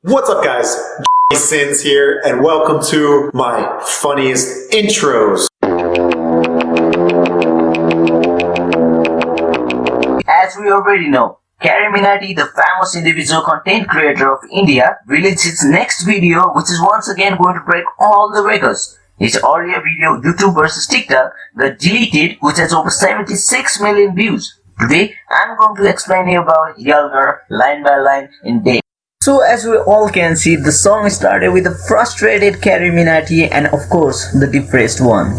What's up, guys? Sins here, and welcome to my funniest intros. As we already know, Carrie Minati, the famous individual content creator of India, released its next video, which is once again going to break all the records. His earlier video, YouTube vs TikTok, got deleted, which has over 76 million views. Today, I'm going to explain you about Yalgar line by line in depth. So as we all can see, the song started with a frustrated Carrie Minati and of course the depressed one.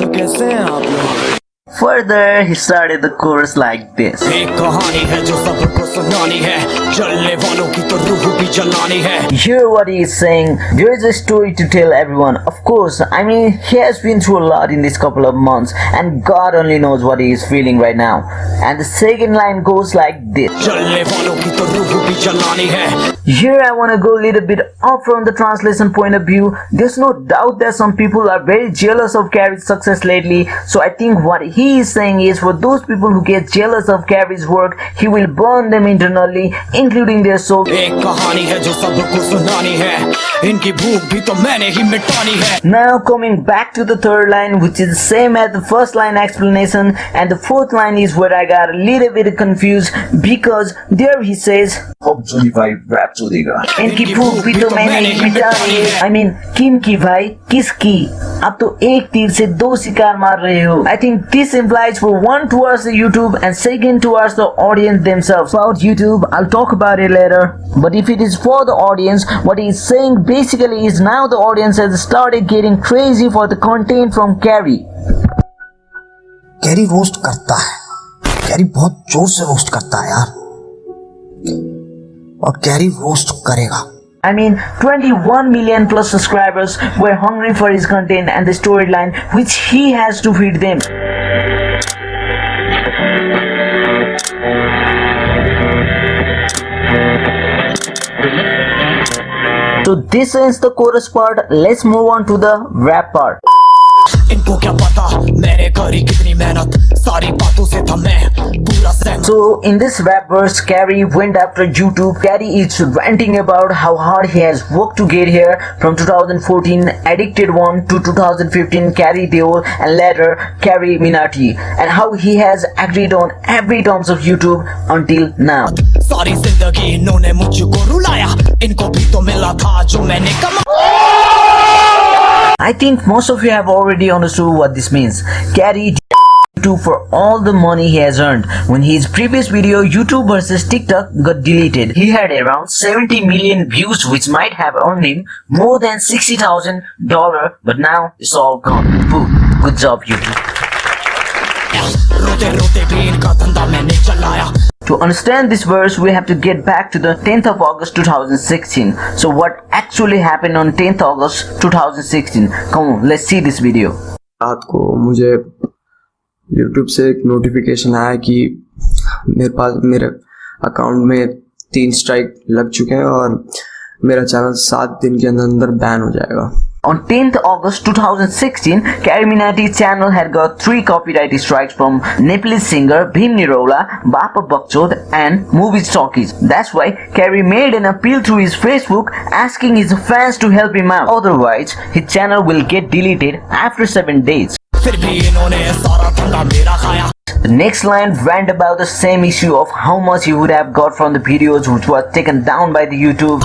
Further, he started the chorus like this. Here what he is saying, there is a story to tell everyone. Of course, I mean, he has been through a lot in this couple of months and God only knows what he is feeling right now. And the second line goes like this. Here I want to go a little bit off from the translation point of view. There's no doubt that some people are very jealous of Carrie's success lately. So I think what he is saying is, for those people who get jealous of Carrie's work, he will burn them internally, including their soul. Now coming back to the third line, which is the same as the first line explanation, and the fourth line is where I got a little bit confused, because there he says, इनकी भूख भी तो मैंने ही मिटानी है. I mean, किन की भाई, किसकी? अब तो एक तीर से दो शिकार मार रहे हो. I think this implies for one towards the YouTube and second towards the audience themselves. About YouTube, I'll talk about it later. But if it is for the audience, what he's saying basically is now the audience has started getting crazy for the content from Carrie. Carry roast करता है. Carry बहुत जोर से roast करता है यार. और carry roast करेगा. I mean, 21 million plus subscribers were hungry for his content and the storyline which he has to feed them. So this ends the chorus part. Let's move on to the rap part. So in this rap verse, Carrie went after YouTube. Carrie is ranting about how hard he has worked to get here from 2014 Addicted 1 to 2015 Carrie Deol and later Carrie Minati, and how he has agreed on every terms of YouTube until now. I think most of you have already understood what this means. Carrie YouTube for all the money he has earned. When his previous video YouTube vs TikTok got deleted, he had around 70 million views, which might have earned him more than $60,000, but now it's all gone. Pooh, good job YouTube. To understand this verse, we have to get back to the 10th of August 2016. So what actually happened on 10th August 2016? Come on, let's see this video. रात को मुझे YouTube से एक notification आया कि मेरे account में 3 strike लग चुके हैं और मेरा चैनल 7 दिन के अंदर बैन हो जाएगा. On 10th August 2016, Carrie Minati's channel had got 3 copyright strikes from Nepalese singer Bhim Nirola, Bapa Bakchod and Movie Talkies. That's why Carrie made an appeal through his Facebook asking his fans to help him out. Otherwise, his channel will get deleted after 7 days. The next line rant about the same issue of how much he would have got from the videos which were taken down by the YouTube.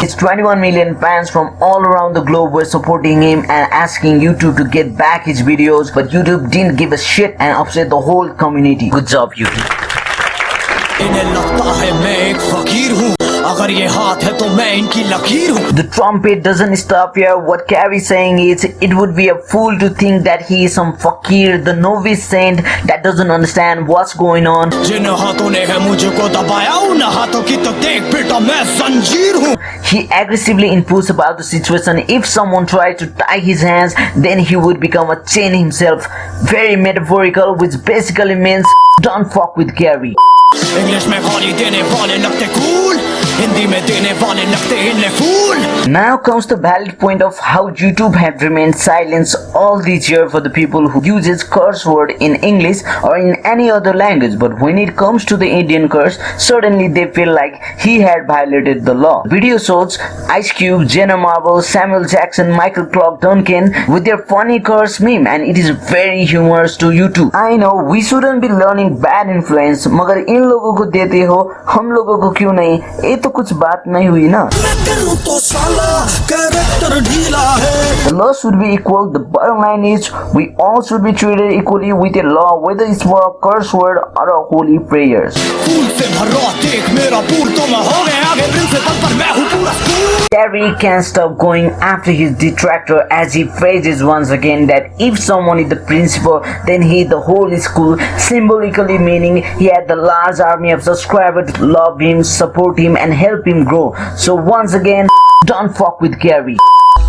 His 21 million fans from all around the globe were supporting him and asking YouTube to get back his videos, but YouTube didn't give a shit and upset the whole community. Good job YouTube. The trumpet doesn't stop here. What Carrie's saying is, it would be a fool to think that he is some fakir, the novice saint that doesn't understand what's going on. He aggressively inputs about the situation. If someone tried to tie his hands, then he would become a chain himself. Very metaphorical, which basically means don't fuck with Carrie. Hindi में देने वाले लगते इन्हें फूल. Now comes the valid point of how YouTube have remained silent all these years for the people who uses curse word in English or in any other language, but when it comes to the Indian curse, suddenly they feel like he had violated the law. Video shows Ice Cube, Jenna Marbles, Samuel Jackson, Michael Clark Duncan with their funny curse meme, and it is very humorous to YouTube. I know we shouldn't be learning bad influence, मगर इन लोगों को देते हो, हम लोगों को क्यों नहीं? ये तो कुछ बात नहीं हुई ना? The law should be equal. The bottom line is we all should be treated equally with the law, whether it's for a curse word or a holy prayers. फूल से भरा देख मेरा पूल तो मैं हो गया आगे प्रिंसिपल पर मैं हूँ पूरा school. Gary can't stop going after his detractor as he phrases once again that if someone is the principal, then he is the whole school, symbolically meaning he had the large army of subscribers to love him, support him and help him grow. So once again, don't fuck with Gary.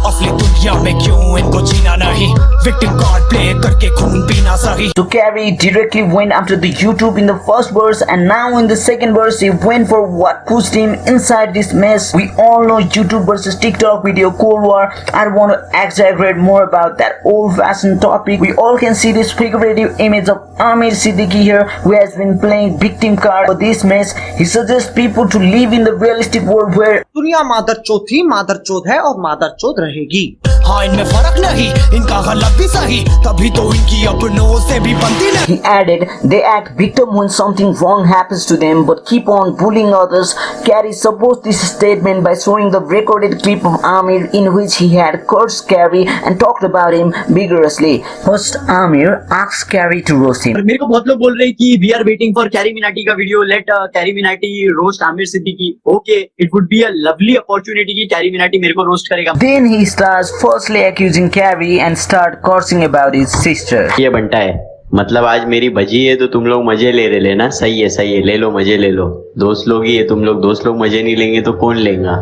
असली दुनिया में क्यों इनको जीना नहीं victim card play करके खून पीना सही. So Gary directly went after the YouTube in the first verse, and now in the second verse he went for what pushed him inside this mess. We all know YouTube versus TikTok video Cold War. I don't want to exaggerate more about that old-fashioned topic. We all can see this figurative image of Amir Siddiqui here, who has been playing victim card for this mess. He suggests people to live in the realistic world where दुनिया मादरचोद थी, मादरचोद है और मादरचोद रहेगी. हाँ इनमें फर्क नहीं इनका गलत भी सही तभी तो इनकी अपनों से भी बनती नहीं. He added, they act victim when something wrong happens to them but keep on bullying others. Gary supports this statement by showing the recorded clip of Amir in which he had cursed Gary and talked about him vigorously. First, Amir asks Gary to roast him. मेरे को बहुत लोग बोल रहे हैं कि we are waiting for Carry Minati का video. Let Carry Minati roast Aamir Siddiqui. Okay, it would be a lovely opportunity कि कैरी मिनाटी मेरे को रोस्ट करेगा. Then he starts firstly accusing Gary and start cursing about his sister. ये बनता है मतलब आज मेरी बजी है तो तुम लोग मजे ले रहे लेना. सही है ले लो मजे ले लो. दोस्त लोग ही है तुम लोग, दोस्त लोग मजे नहीं लेंगे तो कौन लेगा.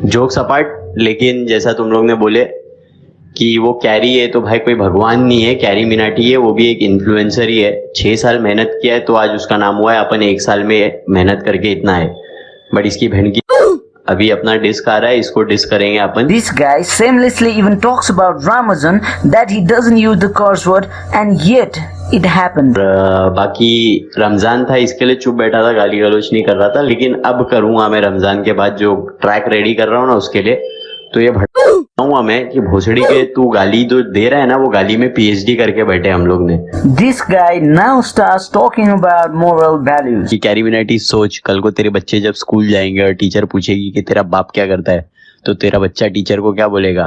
जोक्स अपार्ट, लेकिन जैसा तुम लोग ने बोले कि वो कैरी है तो भाई कोई भगवान नहीं है. कैरी मिनाटी है, वो भी एक इन्फ्लुएंसर ही है. 6 साल मेहनत किया है तो आज उसका नाम हुआ है. अपन 1 साल में मेहनत करके इतना है. बट इसकी बहन की अभी अपना डिस्क आ रहा है, इसको डिस्क करेंगे अपन. This guy shamelessly even talks about Ramazan that he doesn't use the curse word and yet it happened. बाकी रमजान था इसके लिए चुप बैठा था, गाली गलौज नहीं कर रहा था. लेकिन अब करूंगा मैं रमजान के बाद जो ट्रैक रेडी कर रहा हूँ ना उसके लिए. तो ये भटकाऊंगा मैं कि भोसड़ी के तू गाली जो दे रहा है ना वो गाली में PhD करके बैठे हम लोग ने. This guy now starts talking about moral values. कि कैरी मिनाटी सोच कल को तेरे बच्चे जब स्कूल जाएंगे और टीचर पूछेगी कि तेरा बाप क्या करता है तो तेरा बच्चा टीचर को क्या बोलेगा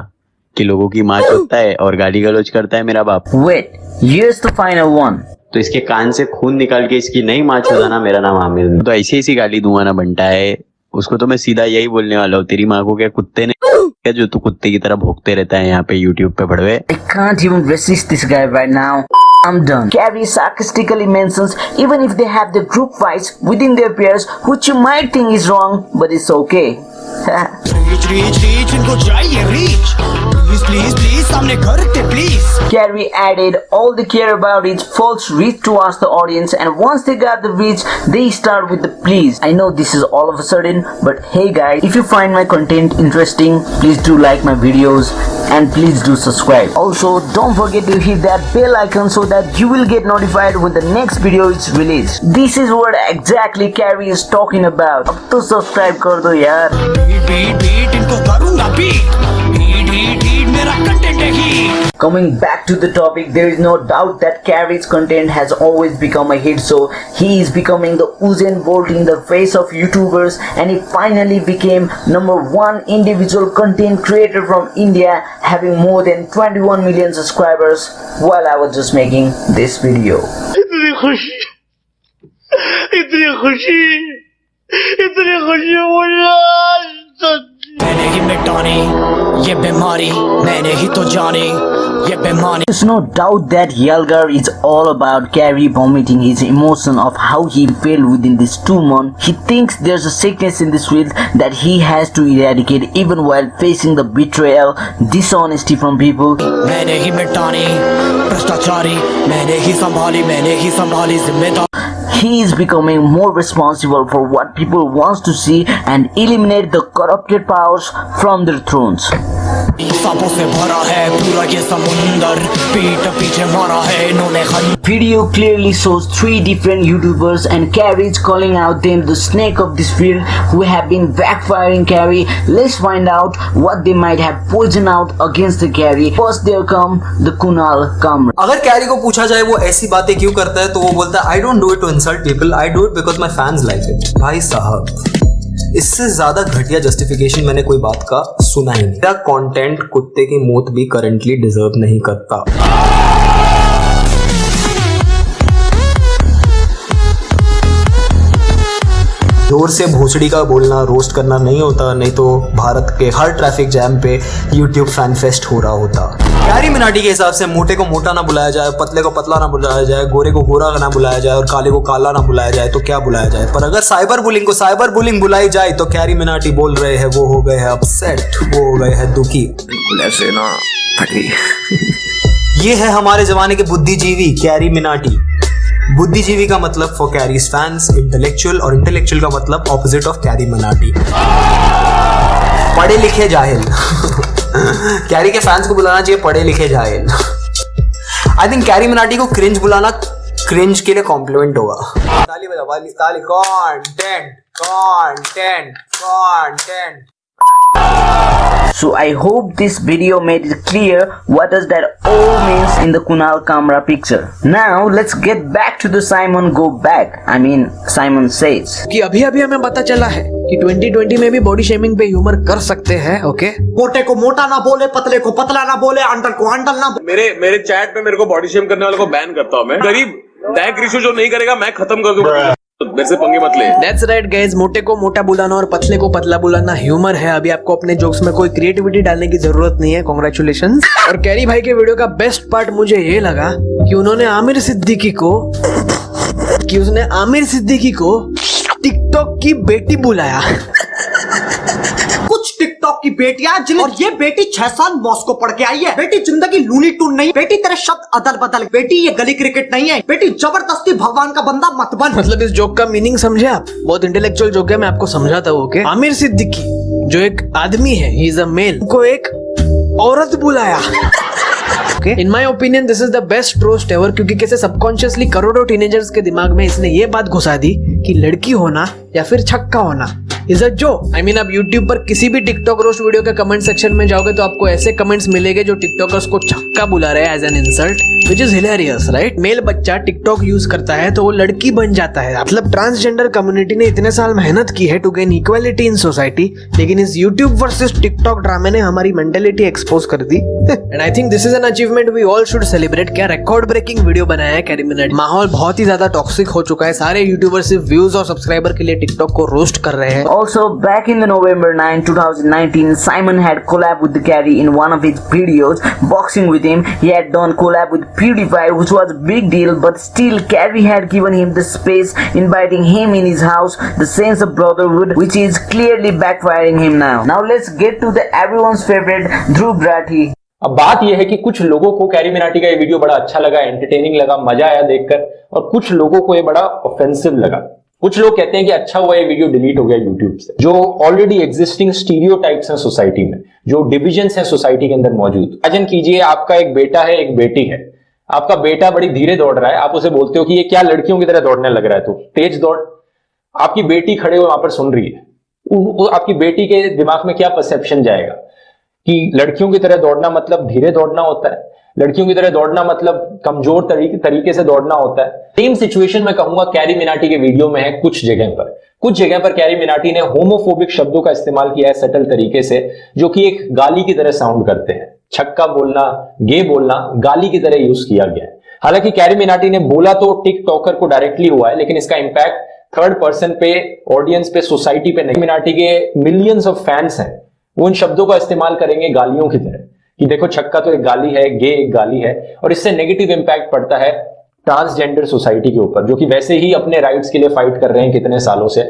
कि लोगों की माँ चोदता है और गाली गलौज करता है मेरा बाप. Wait, here's the final one. तो इसके कान से खून निकाल के इसकी नहीं माँ चोदा ना मेरा नाम आमिर. तो ऐसी गाली दूंगा ना बनता है उसको. तो मैं सीधा यही बोलने वाला हूँ, तेरी माँ को क्या कुत्ते ने क्या जो तू कुत्ते की तरह भोंकते रहता है यहाँ पे YouTube पे बड़वे. I can't even resist this guy right now. I'm done. Gary sarcastically mentions even if they have the group fights within their peers, which you might think is wrong, but it's okay. Reach इनको चाहिए reach. Please please please सामने करते please. Gary added all they care about is false reach towards the audience, and once they got the reach, they start with the please. I know this is all of a sudden, but hey guys, if you find my content interesting, please do like my videos and please do subscribe. Also, don't forget to hit that bell icon so that you will get notified when the next video is released. This is what exactly Gary is talking about. अब तो subscribe कर दो यार. Beat इनको करूंगा beat मेरा content है ही. Coming back to the topic, there is no doubt that Gary's content has always become a hit, so he is becoming the Usain Bolt in the face of YouTubers, and he finally became #1 individual content creator from India, having more than 21 million subscribers while I was just making this video. इतनी खुशी मुझे. मैंने ही मिटानी ये बीमारी मैंने ही तो जानी ये बेमानी. There's no doubt that Yalgar is all about Gary vomiting his emotion of how he failed within this 2 months. He thinks there's a sickness in this world that he has to eradicate even while facing the betrayal, dishonesty from people. मैंने ही मिटानी भ्रष्टाचारी मैंने ही संभाली जिम्मेदार. he is becoming more responsible for what people wants to see and eliminate the corrupted powers from their thrones. सांपों से भरा है पूरा ये समुंदर, पीठ पीछे मारा है इन्होंने Video clearly shows 3 different YouTubers and Carrie is calling out them the snake of this field who have been backfiring Carrie. Let's find out what they might have poisoned out against the Carrie. First there come the Kunal Kamra. अगर carry को पूछा जाए वो ऐसी बातें क्यों करता है तो वो बोलता है I don't do it to insult people, I do it because my fans like it. भाई साहब, इससे ज्यादा घटिया जस्टिफिकेशन मैंने कोई बात का सुना ही नहीं। मेरा कंटेंट कुत्ते की मौत भी करंटली डिजर्व नहीं करता। जोर से भोसड़ी का बोलना, रोस्ट करना नहीं होता, नहीं तो भारत के हर ट्रैफिक जैम पे YouTube फैन फेस्ट हो रहा होता। कैरी मिनाटी के हिसाब से मोटे को मोटा ना बुलाया जाए, पतले को पतला ना बुलाया जाए, गोरे को गोरा ना बुलाया जाए और काले को काला ना बुलाया जाए तो क्या बुलाया जाए। पर अगर साइबर बुलिंग को साइबर बुलिंग बुलाई जाए तो कैरी मिनाटी बोल रहे हैं वो हो गए हैं अपसेट, वो हो गए हैं दुखी। बिल्कुल ऐसे ना ये है हमारे जमाने के बुद्धिजीवी कैरी मिनाटी। बुद्धिजीवी का मतलब फॉर कैरीज फैंस इंटेलेक्चुअल, और इंटेलेक्चुअल का मतलब ऑपोजिट ऑफ कैरी मिनाटी, पढ़े लिखे जाहिल। कैरी के फैंस को बुलाना चाहिए पढ़े लिखे जाहिल। आई थिंक कैरी मिनाटी को क्रिंज बुलाना क्रिंज के लिए कॉम्प्लीमेंट होगा। ताली बजा, ताली। Content content content. So I hope this video made it clear what does that all means in the Kunal Kamra picture. Now let's get back to the Simon Go Back. I mean Simon Says. कि अभी हमें पता चला है कि 2020 में भी body shaming पे ह्यूमर कर सकते हैं। ओके, मोटे को मोटा ना बोले, पतले को पतला ना बोले, अंडर को अंडल ना बोले। मेरे चैट पे मेरे को बॉडी शेम करने वाले को बैन करता हूँ मैं। गरीब टैग रिशु जो नहीं करेगा मैं खत्म कर दूंगा, मेरे से पंगे मत ले। That's right guys, मोटे को मोटा बुलाना और पतले को पतला बुलाना ह्यूमर है। अभी आपको अपने जोक्स में कोई क्रिएटिविटी डालने की जरूरत नहीं है। कांग्रेचुलेशंस। और कैरी भाई के वीडियो का बेस्ट पार्ट मुझे ये लगा कि उन्होंने आमिर सिद्दीकी को टिकटॉक की बेटी बुलाया। कुछ टिकटॉक की बेटियां जिन्हें, और ये बेटी 6 साल मॉस्को पढ़ के आई है। बेटी जिंदगी लूनी टून नहीं, बेटी तेरे शब्द अदल बदल, बेटी ये गली क्रिकेट नहीं है, बेटी जबरदस्ती भगवान का बंदा मत बन। मतलब इस जोक का मीनिंग समझे आप? बहुत इंटेलेक्चुअल जोक है, मैं आपको समझाता हूँ। ओके, आमिर सिद्दीकी जो एक आदमी है, ही इज अ मेल, को एक औरत बुलाया। In my opinion this is the best roast ever, क्योंकि कैसे सबकॉन्शियसली करोड़ों टीनेजर्स के दिमाग में इसने ये बात घुसा दी कि लड़की होना या फिर छक्का होना is a joke. I mean आप यूट्यूब पर किसी भी टिकटॉक रोस्ट वीडियो के कमेंट सेक्शन में जाओगे तो आपको ऐसे कमेंट्स मिलेंगे जो टिकटॉकर्स को छक्का बुला रहे हैं as an insult, which is hilarious right. Male बच्चा टिकटॉक यूज करता है तो वो लड़की बन जाता है। मतलब ट्रांसजेंडर कम्युनिटी ने इतने साल मेहनत की है to gain equality in society, लेकिन इस यूट्यूब वर्सेस टिकटॉक ड्रामे ने हमारी मेंटेलिटी एक्सपोज कर दी। And I think this is an achievement we all should celebrate. क्या रिकॉर्ड ब्रेकिंग वीडियो बनाया है कैरी मिनाटी। माहौल बहुत ही ज्यादा टॉक्सिक हो चुका है, सारे यूट्यूबर सिर्फ व्यूज और सब्सक्राइबर के लिए टिकटॉक को रोस्ट कर रहे हैं। Also back in the November 9, 2019, Simon had collab with the Carrie in one of his videos, boxing with him. He had done collab with PewDiePie, which was a big deal, but still Carrie had given him the space, inviting him in his house, the sense of brotherhood, which is clearly backfiring him now. Now let's get to the everyone's favorite Dhruv Rathi. अब बात यह है कि कुछ लोगों को carry Minati का ये वीडियो बड़ा अच्छा लगा, एंटरटेनिंग लगा, मजा आया देखकर, और कुछ लोगों को ये बड़ा ऑफेंसिव लगा। कुछ लोग कहते हैं कि अच्छा हुआ ये वीडियो डिलीट हो गया यूट्यूब से। जो ऑलरेडी एग्जिस्टिंग स्टीरियोटाइप्स हैं सोसाइटी में, जो डिविजन्स हैं सोसाइटी के अंदर मौजूद। इमेजिन कीजिए आपका एक बेटा है, एक बेटी है। आपका बेटा बड़ी धीरे दौड़ रहा है, आप उसे बोलते हो कि ये क्या लड़कियों की तरह दौड़ने लग रहा है, तो तेज दौड़। आपकी बेटी खड़े हुए वहां पर सुन रही है, आपकी बेटी के दिमाग में क्या परसेप्शन जाएगा कि लड़कियों की तरह दौड़ना मतलब धीरे दौड़ना होता है, लड़कियों की तरह दौड़ना मतलब कमजोर तरीके से दौड़ना होता है। सेम सिचुएशन मैं कहूंगा कैरी मिनाटी के वीडियो में है। कुछ जगह पर कैरी मिनाटी ने होमोफोबिक शब्दों का इस्तेमाल किया है सटल तरीके से, जो कि एक गाली की तरह साउंड करते हैं। छक्का बोलना, गे बोलना गाली की तरह यूज किया गया है। हालांकि कैरी मिनाटी ने बोला तो टिकटॉकर को डायरेक्टली हुआ है, लेकिन इसका इंपैक्ट थर्ड पर्सन पे, ऑडियंस पे, सोसाइटी पे नहीं। मिनाटी के मिलियंस ऑफ फैंस हैं, वो इन शब्दों का इस्तेमाल करेंगे गालियों की तरह कि देखो छक्का तो एक गाली है, गे एक गाली है, और इससे नेगेटिव इंपैक्ट पड़ता है ट्रांसजेंडर सोसाइटी के ऊपर, जो कि वैसे ही अपने राइट्स के लिए फाइट कर रहे हैं कितने सालों से।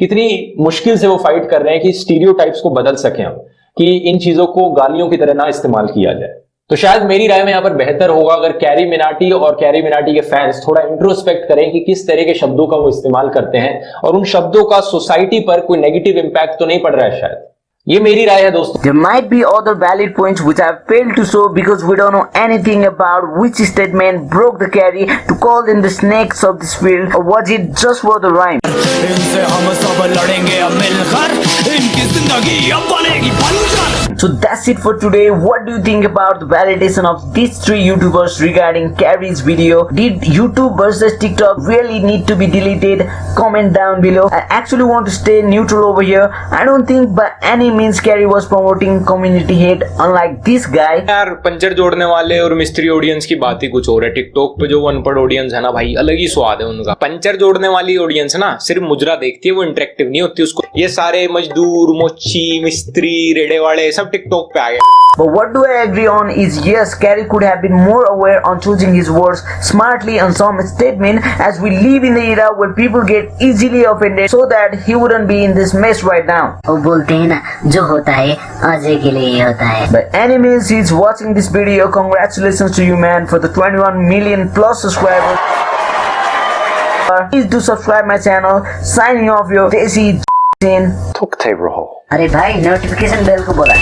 कितनी मुश्किल से वो फाइट कर रहे हैं कि स्टीरियोटाइप्स को बदल सकें हम, कि इन चीजों को गालियों की तरह ना इस्तेमाल किया जाए। तो शायद मेरी राय में यहाँ पर बेहतर होगा अगर कैरी मिनाटी और कैरी मिनाटी के फैंस थोड़ा इंट्रोस्पेक्ट करें कि किस तरह के शब्दों का वो इस्तेमाल करते हैं और उन शब्दों का सोसाइटी पर कोई नेगेटिव इंपैक्ट तो नहीं पड़ रहा है। शायद ये मेरी राय है दोस्तों। There might be other valid points which I failed to show because we don't know anything about which statement broke the carry to call them the snakes of this field, or was it just for the rhyme? इनसे हम सब लड़ेंगे अब मिलकर, इनकी जिंदगी अब बनेगी बंजर। So that's it for today. What do you think about the validation of these three YouTubers regarding Carrie's video? Did YouTube versus TikTok really need to be deleted? Comment down below. I actually want to stay neutral over here. I don't think by any means Carrie was promoting community hate, unlike this guy. यार puncture जोड़ने वाले और मिस्त्री audience की बात ही कुछ और है। टिकटॉक पे जो अनपढ़ ऑडियंस है ना भाई, अलग ही स्वाद है उनका। पंचर जोड़ने वाली ऑडियंस ना सिर्फ मुजरा देखती है, वो इंटरेक्टिव नहीं होती उसको। ये सारे मजदूर, मोची, मिस्त्री, रेड़े वाले सब टिकटॉक पे आ गए। But what do I agree on is yes, Carrie could have been more aware on choosing his words smartly on some statement, as we live in the era where people get easily offended, so that he wouldn't be in this mess right now. वो बोलते हैं ना, जो होता है अजय के लिए होता है। By any means he's watching this video, congratulations to you man for the 21 million plus subscribers. Please do subscribe my channel. Signing off your Desi. अरे भाई नोटिफिकेशन बेल को बोला।